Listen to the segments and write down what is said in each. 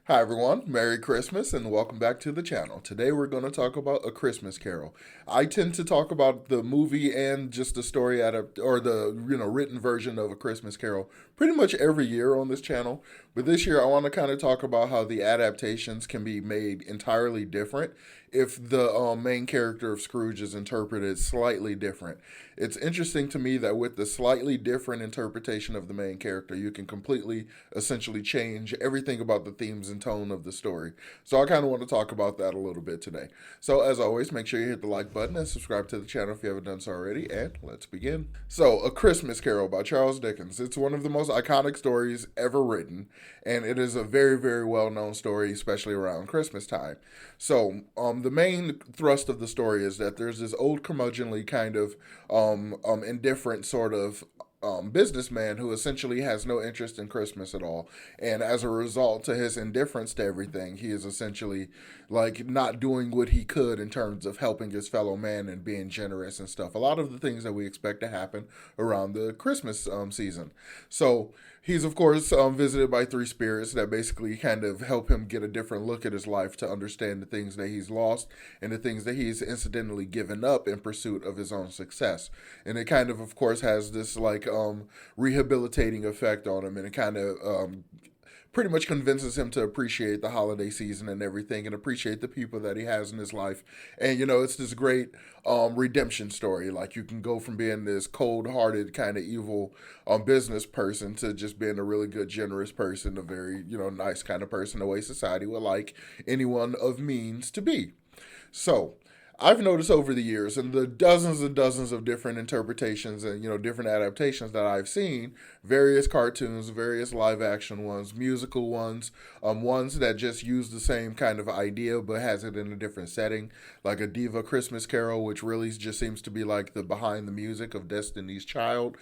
Hi everyone, Merry Christmas and welcome back to the channel. Today we're going to talk about A Christmas Carol. I tend to talk about the movie and just the story or the written version of A Christmas Carol pretty much every year on this channel. But this year I want to kind of talk about how the adaptations can be made entirely different if the main character of Scrooge is interpreted slightly different. It's interesting to me that with the slightly different interpretation of the main character, you can completely essentially change everything about the themes and tone of the story. So I kind of want to talk about that a little bit today. So as always, make sure you hit the like button and subscribe to the channel if you haven't done so already, and let's begin. So, A Christmas Carol by Charles Dickens. It's one of the most iconic stories ever written, and it is a very, very well-known story, especially around Christmas time. So, the main thrust of the story is that there's this old curmudgeonly kind of indifferent sort of businessman who essentially has no interest in Christmas at all. And as a result to his indifference to everything, he is essentially like not doing what he could in terms of helping his fellow man and being generous and stuff. A lot of the things that we expect to happen around the Christmas season. So he's, of course, visited by three spirits that basically kind of help him get a different look at his life to understand the things that he's lost and the things that he's incidentally given up in pursuit of his own success. And it kind of course, has this like rehabilitating effect on him, and it kind of pretty much convinces him to appreciate the holiday season and everything and appreciate the people that he has in his life. And, it's this great redemption story. Like, you can go from being this cold hearted, kind of evil business person to just being a really good, generous person, a very, nice kind of person, the way society would like anyone of means to be. So, I've noticed over the years and the dozens and dozens of different interpretations and different adaptations that I've seen, various cartoons, various live action ones, musical ones, ones that just use the same kind of idea but has it in a different setting, like a Diva Christmas Carol, which really just seems to be like the behind the music of Destiny's Child.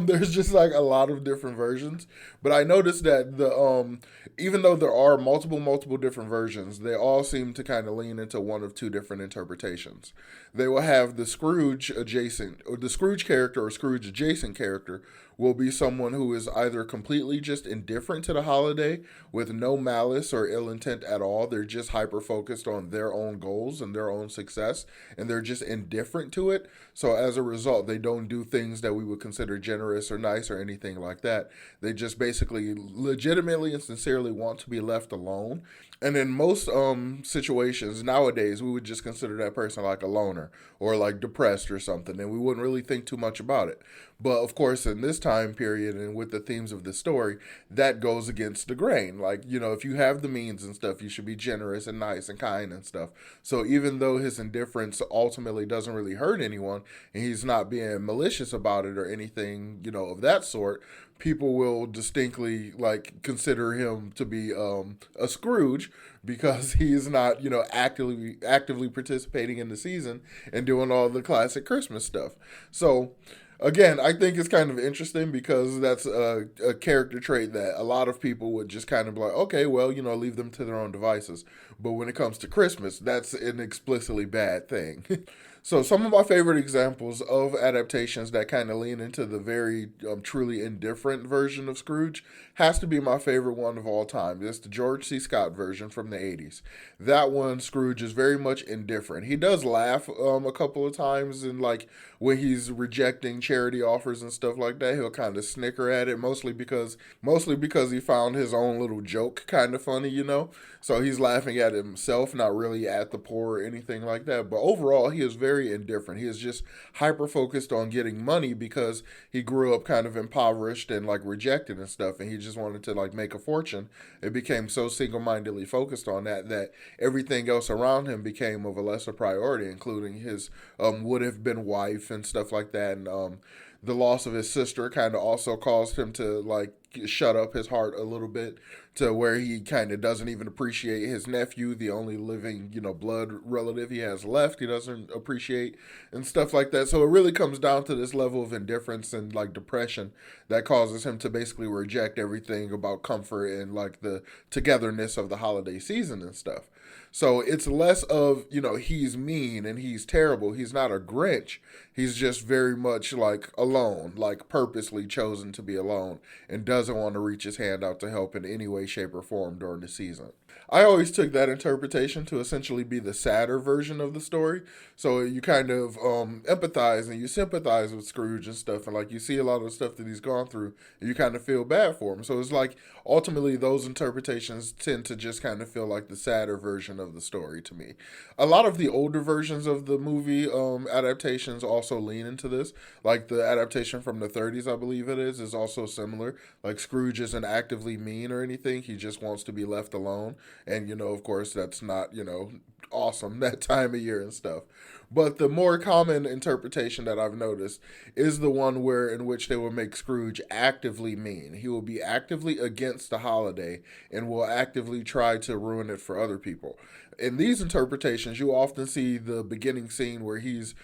There's just like a lot of different versions, but I noticed that the even though there are multiple different versions, they all seem to kind of lean into one of two different interpretations. They will have the Scrooge adjacent, or the Scrooge character or Scrooge adjacent character will be someone who is either completely just indifferent to the holiday with no malice or ill intent at all. They're just hyper focused on their own goals and their own success, and they're just indifferent to it. So as a result, they don't do things that we would consider generous or nice or anything like that. They just basically legitimately and sincerely want to be left alone. And in most situations nowadays, we would just consider that person like a loner or like depressed or something, and we wouldn't really think too much about it. But of course, in this time period and with the themes of the story, that goes against the grain. Like, if you have the means and stuff, you should be generous and nice and kind and stuff. So even though his indifference ultimately doesn't really hurt anyone and he's not being malicious about it or anything, of that sort, people will distinctly like consider him to be a Scrooge because he is not actively participating in the season and doing all the classic Christmas stuff. So again, I think it's kind of interesting because that's a character trait that a lot of people would just kind of be like, okay, well, leave them to their own devices. But when it comes to Christmas, that's an explicitly bad thing. So, some of my favorite examples of adaptations that kind of lean into the very truly indifferent version of Scrooge has to be my favorite one of all time. It's the George C. Scott version from the 80s. That one, Scrooge is very much indifferent. He does laugh a couple of times, and like when he's rejecting charity offers and stuff like that, he'll kind of snicker at it, mostly because he found his own little joke kind of funny. So he's laughing at himself, not really at the poor or anything like that. But overall, he is very indifferent. He is just hyper focused on getting money because he grew up kind of impoverished and like rejected and stuff, and he just wanted to like make a fortune. It became so single mindedly focused on that everything else around him became of a lesser priority, including his would have been wife and stuff like that. And the loss of his sister kind of also caused him to like shut up his heart a little bit to where he kind of doesn't even appreciate his nephew, the only living, blood relative he has left. He doesn't appreciate and stuff like that. So it really comes down to this level of indifference and like depression that causes him to basically reject everything about comfort and like the togetherness of the holiday season and stuff. So it's less of, he's mean and he's terrible. He's not a Grinch. He's just very much like alone, like purposely chosen to be alone and doesn't want to reach his hand out to help in any way, shape, or form during the season. I always took that interpretation to essentially be the sadder version of the story. So you kind of empathize and you sympathize with Scrooge and stuff, and like you see a lot of the stuff that he's gone through, and you kind of feel bad for him. So it's like ultimately those interpretations tend to just kind of feel like the sadder version of the story to me. A lot of the older versions of the movie adaptations also lean into this. Like the adaptation from the 30s, I believe is also similar. Like Scrooge isn't actively mean or anything; he just wants to be left alone. And, of course, that's not, awesome that time of year and stuff. But the more common interpretation that I've noticed is the one where in which they will make Scrooge actively mean. He will be actively against the holiday and will actively try to ruin it for other people. In these interpretations, you often see the beginning scene where he's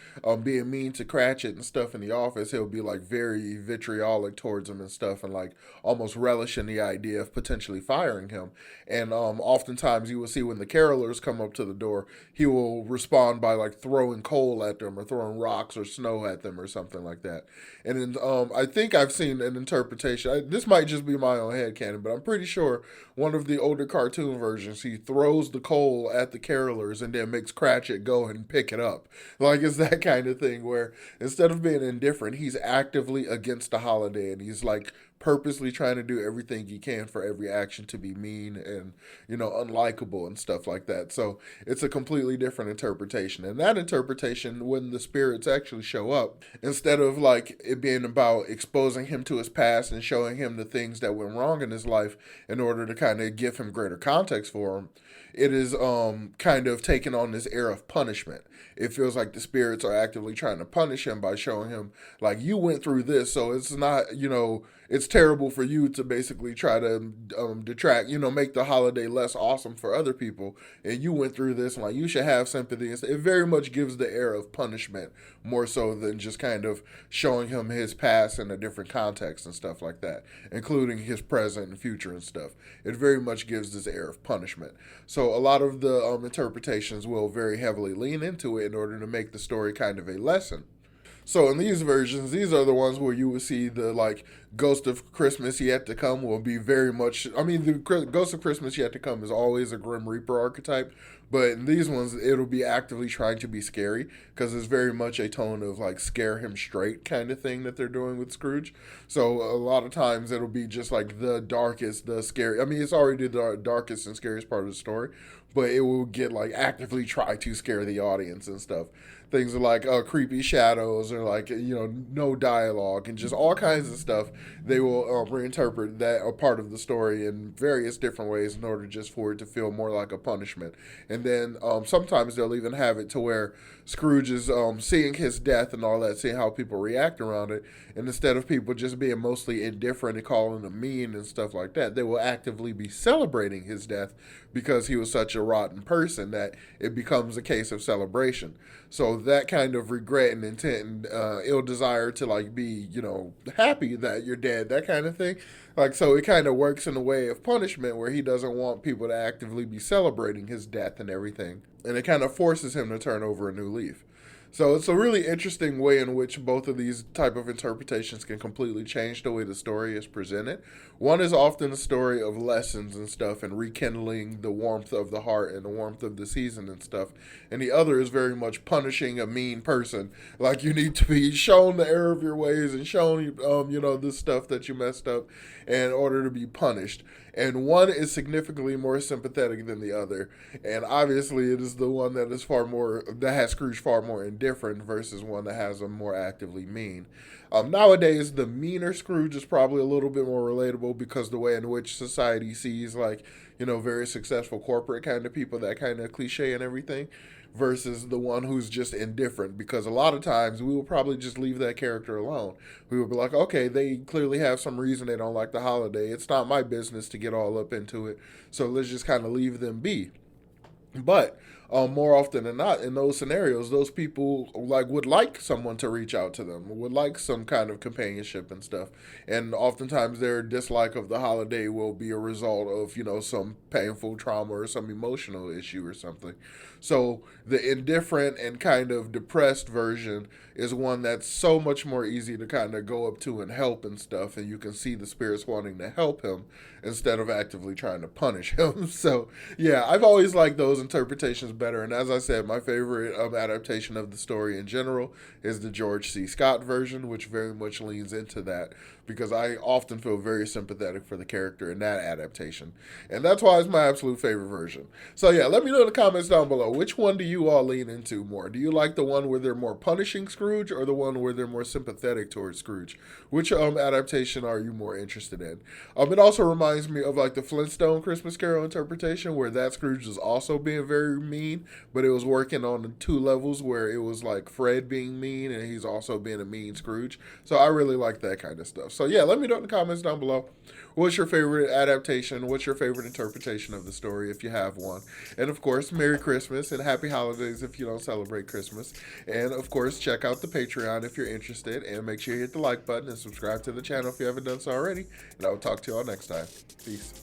being mean to Cratchit and stuff in the office. He'll be like very vitriolic towards him and stuff, and like almost relish in the idea of potentially firing him. And oftentimes you will see when the carolers come up to the door, he will respond by like throwing coal at them or throwing rocks or snow at them or something like that. And then I think I've seen an interpretation. This might just be my own headcanon, but I'm pretty sure one of the older cartoon versions, he throws the coal at the carolers and then makes Cratchit go and pick it up. Like it's that kind of thing where instead of being indifferent, he's actively against the holiday and he's like purposely trying to do everything he can for every action to be mean and unlikable and stuff like that. So it's a completely different interpretation. And that interpretation, when the spirits actually show up, instead of like it being about exposing him to his past and showing him the things that went wrong in his life in order to kind of give him greater context for him, it is kind of taking on this air of punishment. It feels like the spirits are actively trying to punish him by showing him like you went through this, so it's not it's terrible for you to basically try to detract, make the holiday less awesome for other people, and you went through this, and like you should have sympathy. It very much gives the air of punishment more so than just kind of showing him his past in a different context and stuff like that, including his present and future and stuff. It very much gives this air of punishment. So a lot of the interpretations will very heavily lean into it in order to make the story kind of a lesson. So in these versions, these are the ones where you will see the like Ghost of Christmas Yet to Come will be very much. I mean, the Ghost of Christmas Yet to Come is always a Grim Reaper archetype, but in these ones, it'll be actively trying to be scary because it's very much a tone of like scare him straight kind of thing that they're doing with Scrooge. So a lot of times it'll be just like the darkest, the scary. I mean, it's already the darkest and scariest part of the story, but it will get like actively try to scare the audience and stuff. Things like creepy shadows or like no dialogue and just all kinds of stuff. They will reinterpret that a part of the story in various different ways in order just for it to feel more like a punishment. And then sometimes they'll even have it to where Scrooge is seeing his death and all that, seeing how people react around it, and instead of people just being mostly indifferent and calling him mean and stuff like that, they will actively be celebrating his death because he was such a rotten person that it becomes a case of celebration. So that kind of regret and intent and ill desire to like be, happy that you're dead, that kind of thing. Like, so it kind of works in a way of punishment where he doesn't want people to actively be celebrating his death and everything. And it kind of forces him to turn over a new leaf. So it's a really interesting way in which both of these type of interpretations can completely change the way the story is presented. One is often a story of lessons and stuff and rekindling the warmth of the heart and the warmth of the season and stuff. And the other is very much punishing a mean person. Like you need to be shown the error of your ways and shown, this stuff that you messed up in order to be punished. And one is significantly more sympathetic than the other. And obviously it is the one that has Scrooge far more indifferent versus one that has him more actively mean. Nowadays, the meaner Scrooge is probably a little bit more relatable because the way in which society sees very successful corporate kind of people, that kind of cliche and everything, versus the one who's just indifferent. Because a lot of times we will probably just leave that character alone. We will be like, okay, they clearly have some reason they don't like the holiday. It's not my business to get all up into it. So let's just kind of leave them be. But more often than not, in those scenarios, those people like would like someone to reach out to them, would like some kind of companionship and stuff. And oftentimes, their dislike of the holiday will be a result of some painful trauma or some emotional issue or something. So the indifferent and kind of depressed version is one that's so much more easy to kind of go up to and help and stuff, and you can see the spirits wanting to help him instead of actively trying to punish him. So yeah, I've always liked those interpretations better. And as I said, my favorite adaptation of the story in general is the George C. Scott version, which very much leans into that because I often feel very sympathetic for the character in that adaptation. And that's why it's my absolute favorite version. So yeah, let me know in the comments down below, which one do you all lean into more? Do you like the one where they're more punishing Scrooge or the one where they're more sympathetic towards Scrooge? Which adaptation are you more interested in? It also reminds me of like the Flintstone Christmas Carol interpretation where that Scrooge was also being very mean, but it was working on the two levels where it was like Fred being mean and he's also being a mean Scrooge. So I really like that kind of stuff. So yeah, let me know in the comments down below. What's your favorite adaptation? What's your favorite interpretation of the story if you have one? And of course, Merry Christmas and Happy Holidays if you don't celebrate Christmas. And of course, check out the Patreon if you're interested. And make sure you hit the like button and subscribe to the channel if you haven't done so already. And I will talk to you all next time. Peace.